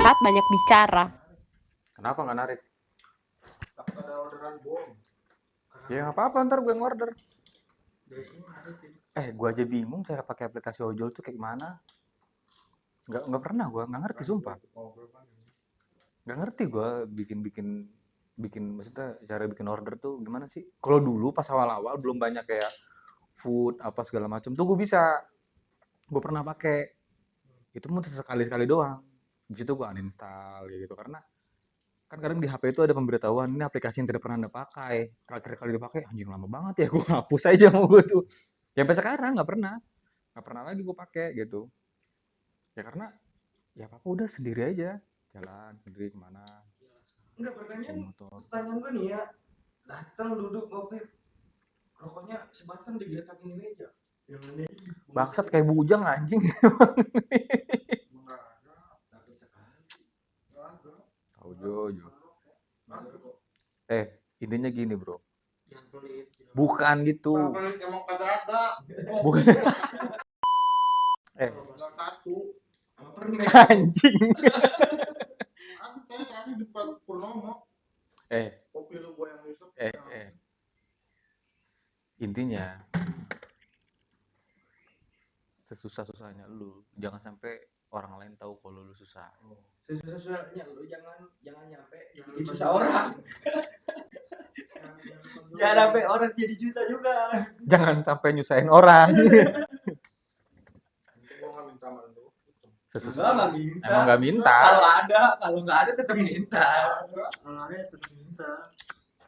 curhat, banyak bicara. Kenapa nggak narik? Takut ada orderan bom. Ya nggak apa-apa, ntar gue ngorder. Dari sini narikin. Gue aja bingung cara pakai aplikasi ojol tuh kayak gimana. Nggak pernah gue, nggak ngerti sumpah. Nggak ngerti gue bikin maksudnya cara bikin order tuh gimana sih? Kalau dulu pas awal-awal belum banyak kayak food apa segala macam tuh gue bisa. Gue pernah pakai. Itu mau sekali-sekali doang. Di situ gue uninstall gitu karena kan kadang di HP itu ada pemberitahuan ini aplikasi yang tidak pernah anda pakai. Terakhir kali dipakai anjing lama banget ya, gue hapus aja mau gue tuh. Ya sampai sekarang nggak pernah lagi gue pakai gitu. Ya karena ya apa udah sendiri aja jalan sendiri kemana. Enggak, pertanyaan gue nih ya. Datang duduk ngopi, rokoknya sebatang digeletakin di meja. Yang ini Bangsat kayak bujang anjing. Tahu Jojo. Intinya gini bro. yang pelit. Bukan gitu. Pelit emang kagak ada. Bukan. Satu. Sama permen. Anjing. Aku tadi depan Purnomo. Kopi lu gua yang besok. Intinya sesusah-susahnya lu jangan sampai orang lain tahu kalau lu susah. Sesusah-susahnya lu jangan nyampe jadi susah orang. Jangan sampai orang jadi susah juga. Jangan sampai nyusahin orang. Gua enggak minta sama lu. Sesusah. Enggak minta. Emang nggak minta. Kalau nggak ada tetap minta. Kalau ada tetap minta.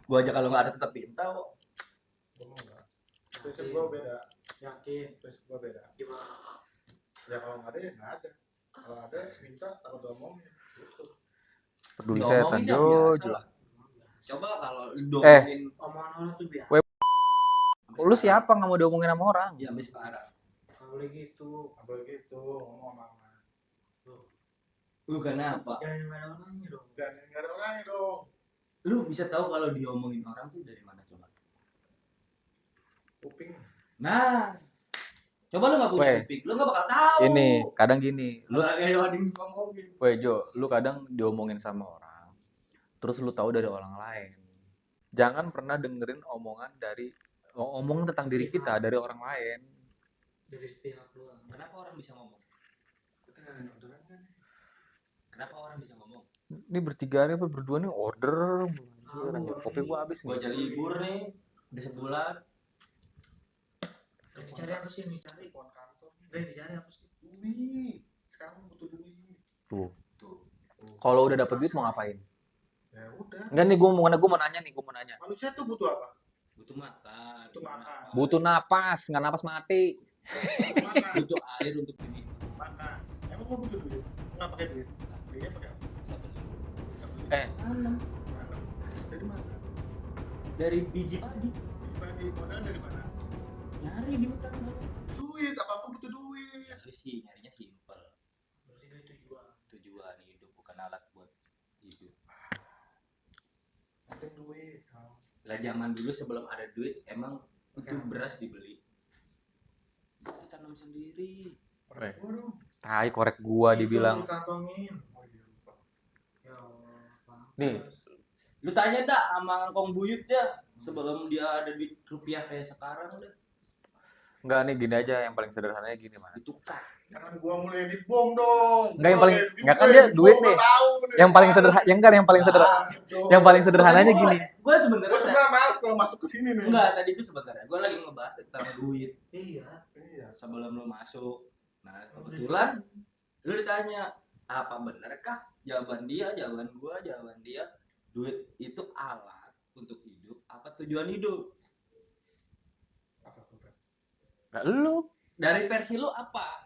Gua aja kalau nggak ada tetap minta kok. Prinsip gua beda. Yakin, prinsip gua beda. Gimana? Ya kalau nggak ada ya nggak ada. Kalau ada minta takut ngomongin. Gitu. Peduli setan Jojo. Coba kalau diomongin Omongan orang tuh biasa. Lu siapa nggak mau diomongin sama orang? ya sampai sekarang. Kalau gitu, ngomong sama mama. Lu kenapa? Jangan nggak ada orangnya dong. Lu bisa tahu kalau diomongin orang tuh dari mana coba? Kuping. Nah, coba lu nggak punya kuping, lu nggak bakal tahu. Ini kadang gini, lu kayak ada yang ngomongin. Jo, lu kadang diomongin sama orang, terus lu tahu dari orang lain. Jangan pernah dengerin omongan tentang diri kita dari orang lain. Dari pihak lu. Kenapa orang bisa ngomong? Kenapa orang bisa ngomong? Ini bertiga nih berdua nih order. Kopi gua habis Gua nih. aja libur nih udah sebulan. Cari apa sih nih? Cari uang kantor. Cari apa sih? Duit. Sekarang butuh duit. Tuh. Kalau udah dapet duit mau ngapain? Ya udah. Enggak nih, gua mau nanya. Manusia tuh butuh apa? Butuh makan. Butuh napas, nggak napas mati. Butuh air untuk ini. Makan. Emang gua butuh duit? Nggak pakai duit. Duitnya pakai apa? Tanam. Dari mana? Dari biji padi. Bagi modal dari mana? Nyari di hutan banget. Duit, apa butuh duit. Lu sih nyarinya simpel. Tujuan hidup bukan alat buat hidup. Penting duit. Lah zaman dulu sebelum ada duit emang itu beras dibeli. Kita tanam sendiri. Korek gua dong. Tai korek gua dibilang. Dikantongin. Oh iya lupa. Ya Allah. Nih. Lu tanya dah sama Kong Buyut dah sebelum dia ada duit rupiah kayak sekarang dah. Enggak nih gini aja yang paling sederhananya gini mana? Ditukar. Jangan gua mulai di bom dong. Enggak yang paling enggak kan dia duit nih. Yang paling sederhana yang paling sederhananya gini. Gue sebenarnya males kalau masuk ke sini nih. Enggak, tadi itu sebenarnya gue lagi ngebahas tentang duit. Iya. Sebelum lu masuk. Nah, kebetulan lu ditanya, apa benarkah? Jawaban dia, jawaban dia, duit itu alat untuk hidup apa tujuan hidup? Nah, lu dari versi lu apa?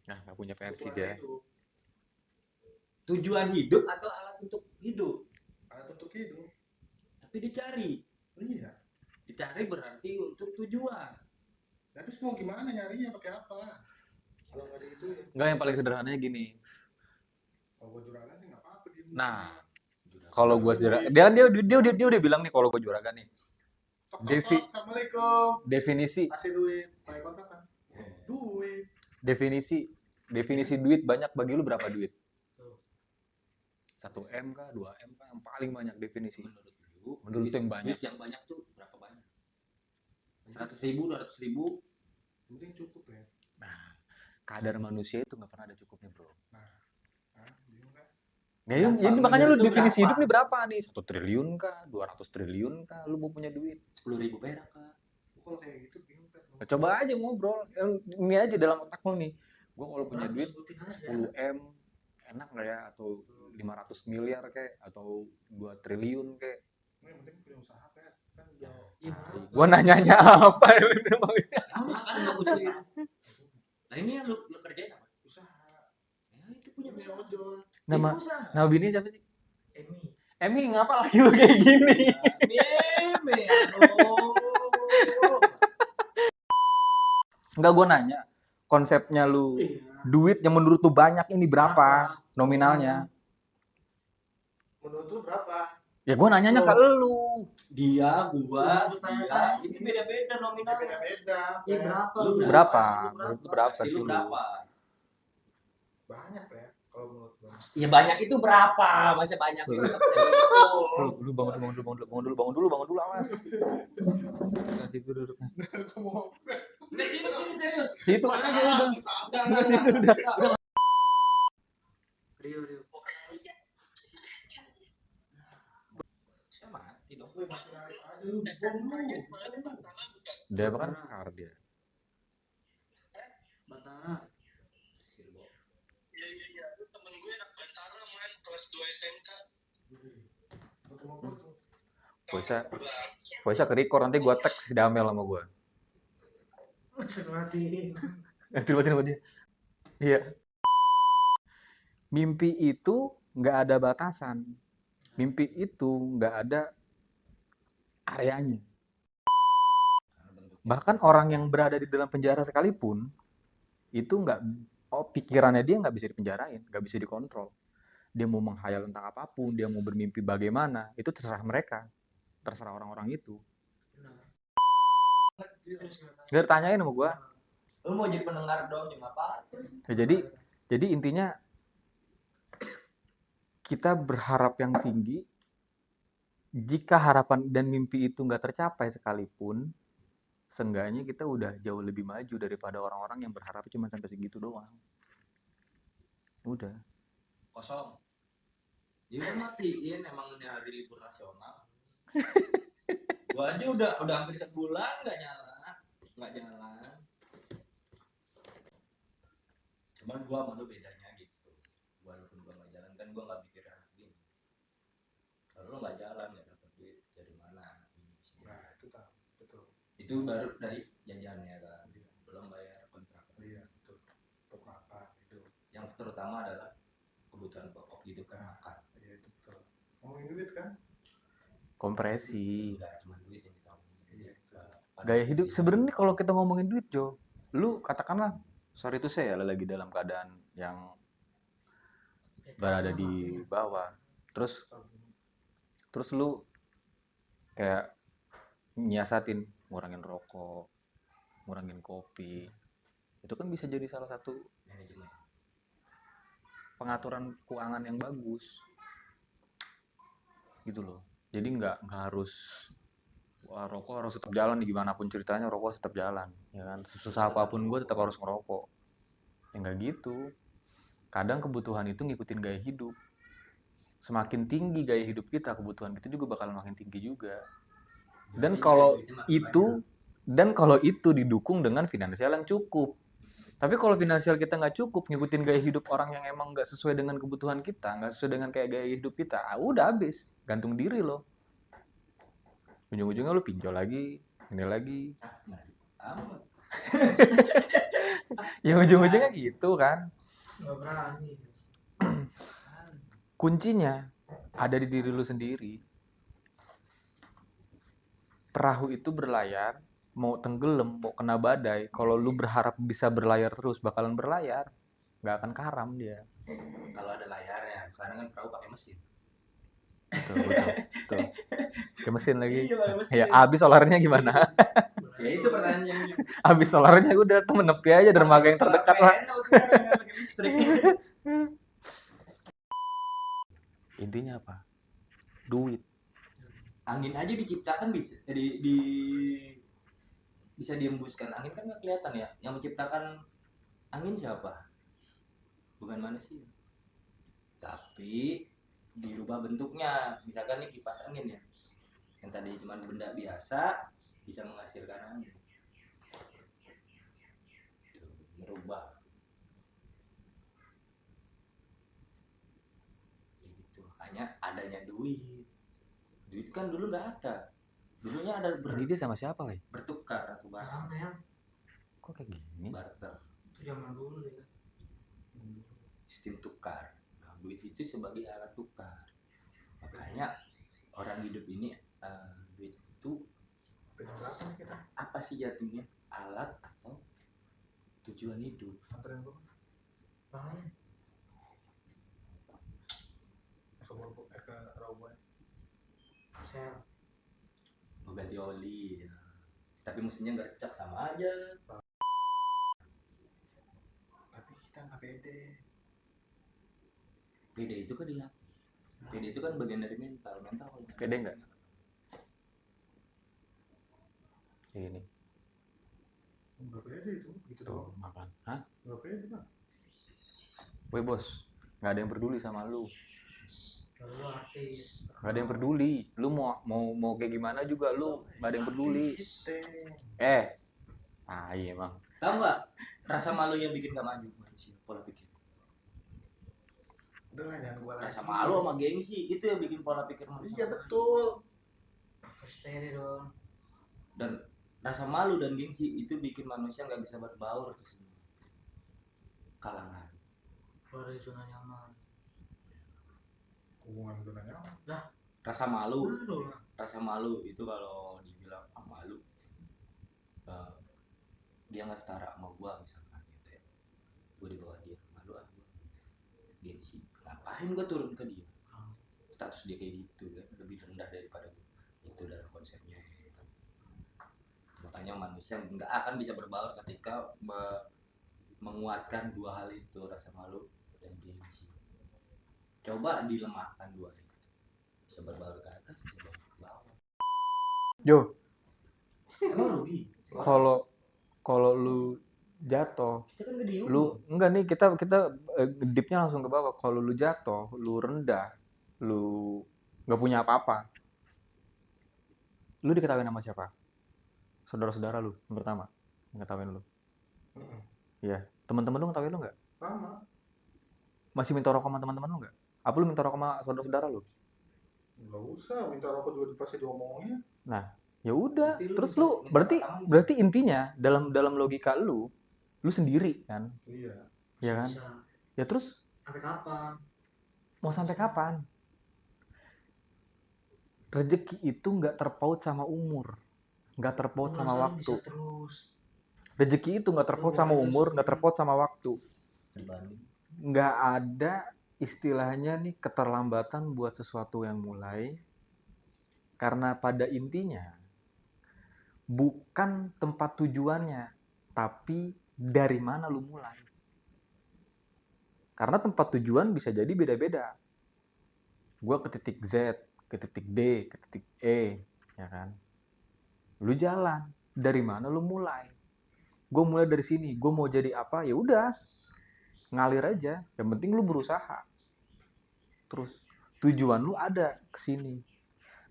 Nah, nggak punya versi dia. Tujuan hidup atau alat untuk hidup? Alat untuk hidup. Tapi dicari. Iya. Dicari berarti untuk tujuan. Tapi mau gimana nyarinya pakai apa? Kalau nggak itu ya. Enggak yang paling sederhananya gini. Kalau gua juragan sih nggak apa-apa gitu. Nah, kalau gua juragan, dia udah bilang nih kalau gua juragan nih. Assalamualaikum. Definisi. Kasih duit. Pakai kontak kan? Duit. Definisi Definisi duit banyak bagi lu berapa duit? 1 M kah, 2 M kah, yang paling banyak definisi? Menurut lu yang banyak? Duit yang banyak tuh berapa banyak? 100.000, 200.000. Mending cukup ya. Nah, kadar manusia itu nggak pernah ada cukupnya, bro. Bingung kan? Nah, ini Berapa? makanya lu Menurut lu definisi berapa? hidup nih berapa nih? 1 triliun kah? 200 triliun kah? Lu mau punya duit? 10.000 perak kak. Kalau kayak gitu bingung kan. Nah, coba aja ngobrol. Ini aja dalam otak lu nih. Gua kalau punya duit 10 M, enak nggak ya? Atau 500 miliar kayak? Atau 2 triliun kayak? Yang penting punya usaha kan. Iya. Gua nanyanya apa? Kamu sekarang nggak punya usaha. Nah ini yang lu kerjain apa? Usaha. Ya itu punya Punya usaha. ojol. Nama Itu usaha. nama bini siapa sih? Emi. Emi, ngapa lagi lu kayak gini? Meme, aduh. Enggak, gua nanya. Konsepnya lu duit yang menurut lu banyak ini berapa nominalnya? Menurut lu berapa? Ya gua nanyanya ke lu. Dia, gua, Lu dia, tanya. itu beda-beda nominalnya. Beda-beda. Iya berapa? Lu Lu berapa? Lu Menurut lu berapa Versi sih lu lu? berapa? Banyak ya kalau menurut gua. Ya banyak itu berapa? Masih banyak itu. Lu bangun dulu, awas. Kasih itu duduknya. Udah sini serius. Situ aja udah. Udah. Rio. Ya mati dong. Dia kan kar dia. Batara. Iya. Itu temen gue anak Bantara main kelas 2 SMK. Voice ke record, nanti gua tag si Damel sama gua. Matiin. Tiba-tiba. Iya. Mimpi itu nggak ada batasan. Mimpi itu nggak ada areanya. Bahkan orang yang berada di dalam penjara sekalipun itu nggak, pikirannya dia nggak bisa dipenjarain, nggak bisa dikontrol. Dia mau menghayal tentang apapun, dia mau bermimpi bagaimana, itu terserah mereka, terserah orang-orang itu. Dia tanyain sama gua. Lu mau jadi pendengar dong, cuma apa? Ya, jadi intinya kita berharap yang tinggi. Jika harapan dan mimpi itu nggak tercapai sekalipun, seenggaknya kita udah jauh lebih maju daripada orang-orang yang berharap cuma sampai segitu doang. Udah. Kosong. Dia matiin emang ini hari libur nasional. Gua aja udah hampir sebulan nggak jalan. Cuman gua sama lu bedanya gitu. Walaupun gua nggak jalan kan gua nggak mikir anak gini. Kalau lu nggak jalan nggak dapat duit dari mana? Nah, itu tahu. Betul. Itu baru dari jajannya kan. Belum bayar kontrak. Iya, betul. Pokok apa itu. Yang terutama adalah kebutuhan pokok hidup kan makan. Iya, itu betul. Ngomongin duit kan? Kompresi. Enggak cuma duit yang kita ngomongin. Iya, betul. Gaya hidup. Sebenarnya kalau kita ngomongin duit, Jo, lu katakanlah, sorry itu saya lu lagi dalam keadaan yang berada di bawah. Terus lu kayak nyiasatin ngurangin rokok, ngurangin kopi. Itu kan bisa jadi salah satu Manajemen. pengaturan keuangan yang bagus. Gitu loh. Jadi nggak harus rokok harus tetap jalan, gimana pun ceritanya rokok tetap jalan, ya kan, susah apapun gue tetap harus ngerokok, ya nggak gitu. Kadang kebutuhan itu ngikutin gaya hidup. Semakin tinggi gaya hidup kita, kebutuhan kita juga bakal makin tinggi juga. Dan kalau itu didukung dengan finansial yang cukup. Tapi kalau finansial kita nggak cukup, ngikutin gaya hidup orang yang emang nggak sesuai dengan kebutuhan kita, nggak sesuai dengan kayak gaya hidup kita, udah habis, gantung diri loh. Ujung-ujungnya lu pinjol lagi, ini lagi. Ya ujung-ujungnya gitu kan. Nggak berani. Kuncinya ada di diri lu sendiri. Perahu itu berlayar, mau tenggelam, mau kena badai, kalau lu berharap bisa berlayar terus, bakalan berlayar, nggak akan karam dia. Kalau ada layarnya, sekarang kan perahu pakai mesin. Betul. Kayak mesin lagi. Iya, pakai mesin. Ya habis solarnya gimana? Ya itu pertanyaannya. Habis solarnya udah tuh menepi aja dermaga yang Solar terdekat lah. panel sekarang nggak pakai listrik. Intinya apa? Duit. Angin aja diciptakan bisa bisa diembuskan. Angin kan nggak kelihatan ya. Yang menciptakan angin siapa? Bukan manusia. Tapi dirubah bentuknya. Misalkan nih kipas angin ya. Yang tadi cuma benda biasa bisa menghasilkan angin. Tuh, merubah. Itu hanya adanya duit. Duit kan dulu nggak ada. Dulunya ada Ini dia sama siapa, Wei? bertukar atau barang. Apa ya? Kok kayak gini? Barter. Itu zaman dulu ya. Sistem tukar. Nah, duit itu sebagai alat tukar. Makanya orang hidup ini duit itu Berapa nih kita? apa sih jatuhnya? Alat atau tujuan hidup? Anterin gua. Lain. Ke Rawabuaya. Saya Mau ganti oli. Ya. Tapi mesinnya nggak cocok sama aja. tapi kita nggak pede. Pede itu kan dilatih. Pede itu kan bagian dari mental. Mental kalau Pede nggak? Ini Nggak pede itu, gitu tuh doang. makan. Hah? Nggak pede kan? Woi bos, nggak ada yang peduli sama lu. Lalu artis. Nggak ada yang peduli. Lu mau kayak gimana juga lu nggak ada yang peduli. Iya emang. Tahu nggak rasa malu yang bikin gak maju manusia? Pola pikir. Udah lah, jangan gua lagi. Rasa malu sama gengsi itu yang bikin pola pikir manusia. Iya betul. Harus pede dong. Dan rasa malu dan gengsi itu bikin manusia nggak bisa berbaur ke semua kalangan. Keluar dari zona nyaman. Hubungan gunanya apa? Rasa malu, Baru lah. rasa malu itu kalau dibilang malu, dia nggak setara sama gua misalkan gitu ya. Gua di bawah dia, malu ah gua. Gengsi, ngapain gua turun ke dia? Status dia kayak gitu kan, lebih rendah daripada gua. Itu dalam konsepnya. Makanya manusia nggak akan bisa berbaur ketika menguatkan dua hal itu, rasa malu dan gengsi. Coba dilemahkan dua hal itu, bisa berbaur ke atas, bisa berbaur ke bawah. Jo, Emang rugi? kalau lu jatuh, Kita kan gede lu enggak nih kita deepnya langsung ke bawah. Kalau lu jatuh, lu rendah, lu nggak punya apa-apa, lu diketawain sama siapa? Saudara-saudara lu yang pertama ngetawain lu. Iya, teman-teman lu ngetawain lu nggak? Sama. Masih minta rokok sama teman-teman lu nggak? Apa lu minta rokok sama saudara-saudara lu? Nggak usah minta rokok juga pasti diomongin. Ya udah, Berarti lu terus minta- lu minta berarti intinya dalam logika lu sendiri kan? Iya. Ya kan? Bisa. Ya terus Sampai kapan? mau sampai kapan? Rezeki itu nggak terpaut sama umur, nggak terpaut sama Lu bisa waktu. terus. Rezeki itu nggak terpaut sama umur, nggak terpaut sama waktu. dibanding Nggak ada istilahnya nih keterlambatan buat sesuatu yang mulai, karena pada intinya bukan tempat tujuannya, tapi dari mana lu mulai. Karena tempat tujuan bisa jadi beda-beda. Gua ke titik Z, ke titik D, ke titik E, ya kan? Lu jalan, dari mana lu mulai? Gue mulai dari sini, gue mau jadi apa? Ya udah, ngalir aja. Yang penting lu berusaha. Terus tujuan lu ada ke sini.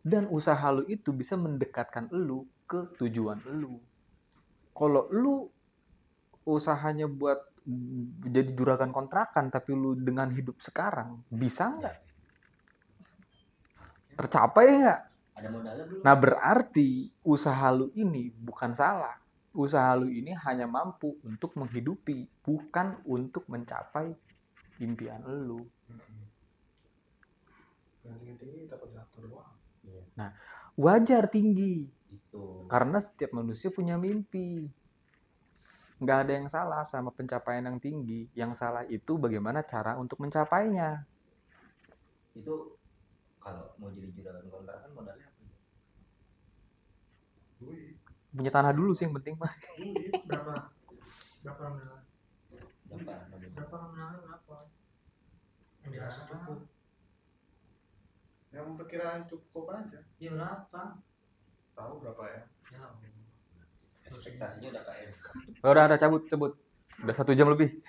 Dan usaha lu itu bisa mendekatkan lu ke tujuan lu. Kalau lu usahanya buat jadi juragan kontrakan tapi lu dengan hidup sekarang, bisa nggak? Tercapai nggak? ada modalnya belum? Nah berarti usaha lu ini bukan salah. Usaha lu ini hanya mampu untuk menghidupi, bukan untuk mencapai impian lu. Yang tinggi-tinggi takut jatuh doang. Wajar tinggi, Itu karena setiap manusia punya mimpi. Nggak ada yang salah sama pencapaian yang tinggi. Yang salah itu bagaimana cara untuk mencapainya. itu Kalau mau jadi juragan kontrakan modalnya apa? Duit. Punya tanah dulu sih yang penting mah. Duit. Berapa nominalnya? Berapa? Berapa nominalnya berapa? Yang dirasa cukup. Yang perkiraan cukup aja. Ya berapa? Tahu berapa ya? Ya. Ekspektasinya udah KM. Udah cabut. Udah 1 jam lebih.